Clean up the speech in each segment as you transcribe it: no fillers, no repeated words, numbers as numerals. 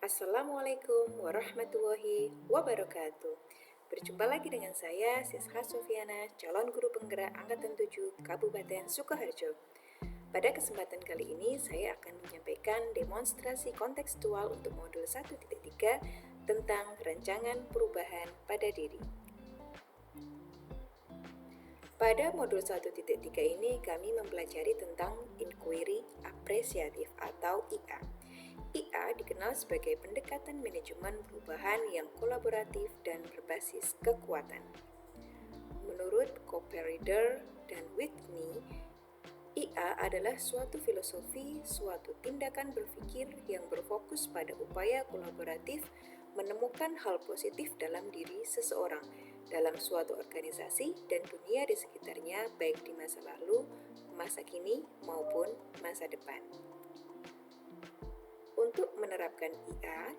Assalamualaikum warahmatullahi wabarakatuh. Berjumpa lagi dengan saya, Siska Sofiana, calon guru penggerak Angkatan 7 Kabupaten Sukoharjo. Pada kesempatan kali ini, saya akan menyampaikan demonstrasi kontekstual untuk modul 1.3 tentang rancangan perubahan pada diri. Pada modul 1.3 ini, kami mempelajari tentang inquiry apresiatif atau IA. IA dikenal sebagai pendekatan manajemen perubahan yang kolaboratif dan berbasis kekuatan. Menurut Cooper-Rieder dan Whitney, IA adalah suatu filosofi, suatu tindakan berpikir yang berfokus pada upaya kolaboratif menemukan hal positif dalam diri seseorang, dalam suatu organisasi dan dunia di sekitarnya, baik di masa lalu, masa kini, maupun masa depan. Untuk menerapkan IA,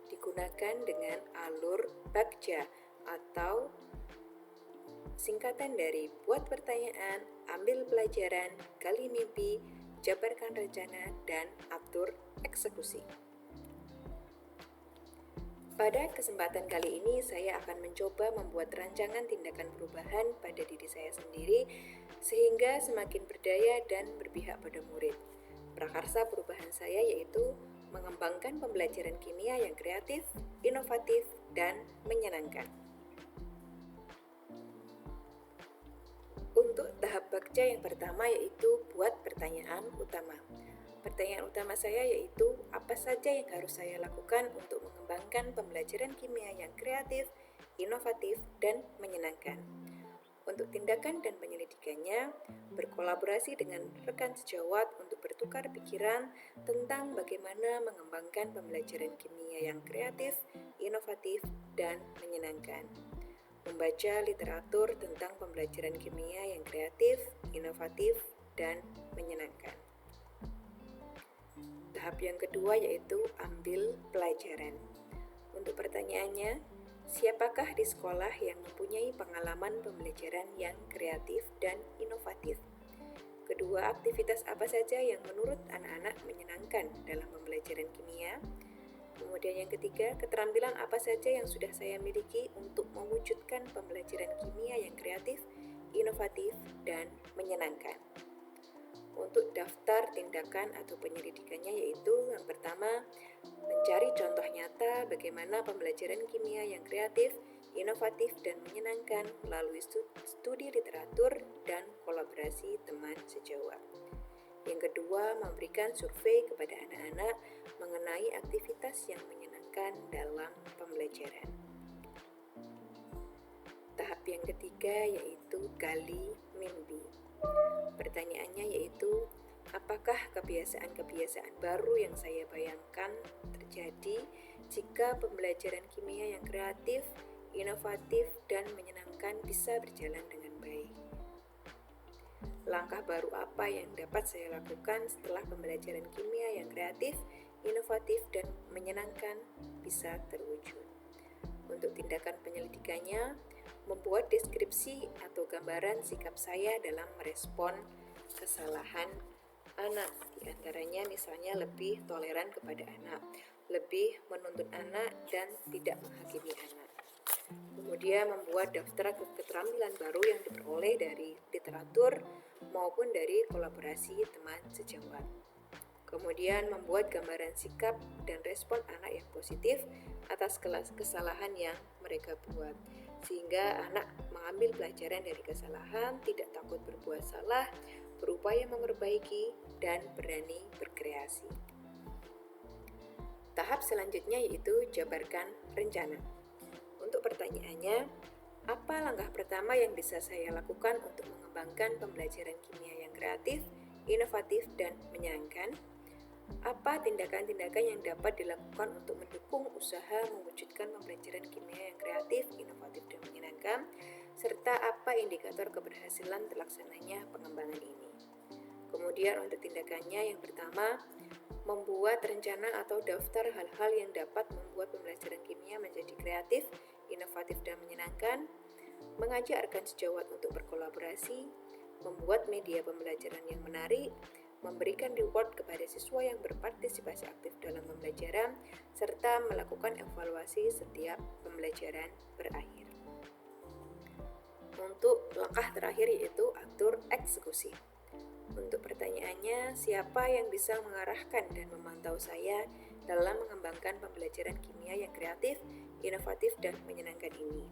digunakan dengan alur Bagja atau singkatan dari buat pertanyaan, ambil pelajaran, gali mimpi, jabarkan rencana, dan atur eksekusi. Pada kesempatan kali ini, saya akan mencoba membuat rancangan tindakan perubahan pada diri saya sendiri sehingga semakin berdaya dan berpihak pada murid. Prakarsa perubahan saya yaitu mengembangkan pembelajaran kimia yang kreatif, inovatif, dan menyenangkan. Untuk tahap Bagja yang pertama yaitu buat pertanyaan utama. Pertanyaan utama saya yaitu apa saja yang harus saya lakukan untuk mengembangkan pembelajaran kimia yang kreatif, inovatif, dan menyenangkan. Untuk tindakan dan penyelidikannya, berkolaborasi dengan rekan sejawat untuk bertukar pikiran tentang bagaimana mengembangkan pembelajaran kimia yang kreatif, inovatif, dan menyenangkan. Membaca literatur tentang pembelajaran kimia yang kreatif, inovatif, dan menyenangkan. Tahap yang kedua yaitu ambil pelajaran. Untuk pertanyaannya, siapakah di sekolah yang mempunyai pengalaman pembelajaran yang kreatif dan inovatif? Kedua, aktivitas apa saja yang menurut anak-anak menyenangkan dalam pembelajaran kimia? Kemudian yang ketiga, keterampilan apa saja yang sudah saya miliki untuk mewujudkan pembelajaran kimia yang kreatif, inovatif, dan menyenangkan. Untuk daftar tindakan atau penyelidikannya yaitu yang pertama, mencari contoh nyata bagaimana pembelajaran kimia yang kreatif, inovatif, dan menyenangkan melalui studi literatur dan kolaborasi teman sejawat. Yang kedua, memberikan survei kepada anak-anak mengenai aktivitas yang menyenangkan dalam pembelajaran. Tahap yang ketiga yaitu gali mimpi. Pertanyaannya yaitu, apakah kebiasaan-kebiasaan baru yang saya bayangkan terjadi jika pembelajaran kimia yang kreatif, inovatif, dan menyenangkan bisa berjalan dengan baik? Langkah baru apa yang dapat saya lakukan setelah pembelajaran kimia yang kreatif, inovatif, dan menyenangkan bisa terwujud? Untuk tindakan penyelidikannya, membuat deskripsi atau gambaran sikap saya dalam merespon kesalahan anak. Di antaranya misalnya lebih toleran kepada anak, lebih menuntut anak, dan tidak menghakimi anak. Kemudian membuat daftar keterampilan baru yang diperoleh dari literatur maupun dari kolaborasi teman sejawat. Kemudian membuat gambaran sikap dan respon anak yang positif atas kesalahan yang mereka buat, sehingga anak mengambil pelajaran dari kesalahan, tidak takut berbuat salah, berupaya memperbaiki, dan berani berkreasi. Tahap selanjutnya yaitu jabarkan rencana. Untuk pertanyaannya, apa langkah pertama yang bisa saya lakukan untuk mengembangkan pembelajaran kimia yang kreatif, inovatif, dan menyenangkan? Apa tindakan-tindakan yang dapat dilakukan untuk mendukung usaha mewujudkan pembelajaran kimia yang kreatif, inovatif, dan menyenangkan? Serta apa indikator keberhasilan terlaksananya pengembangan ini? Kemudian untuk tindakannya yang pertama, membuat rencana atau daftar hal-hal yang dapat membuat pembelajaran kimia menjadi kreatif, inovatif, dan menyenangkan, mengajak rekan sejawat untuk berkolaborasi, membuat media pembelajaran yang menarik, memberikan reward kepada siswa yang berpartisipasi aktif dalam pembelajaran, serta melakukan evaluasi setiap pembelajaran berakhir. Untuk langkah terakhir yaitu atur eksekusi. Untuk pertanyaannya, siapa yang bisa mengarahkan dan memantau saya dalam mengembangkan pembelajaran kimia yang kreatif, inovatif, dan menyenangkan ini?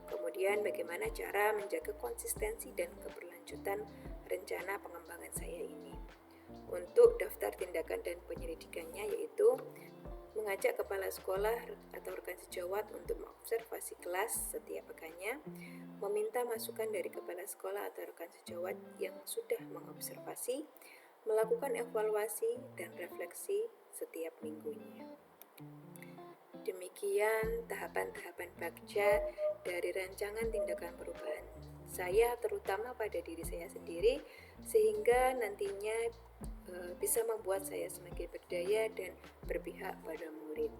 Kemudian bagaimana cara menjaga konsistensi dan keberlanjutan rencana pengembangan saya ini? Untuk daftar tindakan dan penyelidikannya yaitu mengajak kepala sekolah atau rekan sejawat untuk mengobservasi kelas setiap pekannya, meminta masukan dari kepala sekolah atau rekan sejawat yang sudah mengobservasi, melakukan evaluasi dan refleksi setiap minggunya. Demikian tahapan-tahapan bagja dari rancangan tindakan perubahan saya, terutama pada diri saya sendiri, sehingga nantinya bisa membuat saya semakin berdaya dan berpihak pada murid.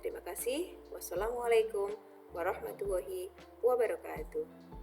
Terima kasih. Wassalamualaikum warahmatullahi wabarakatuh.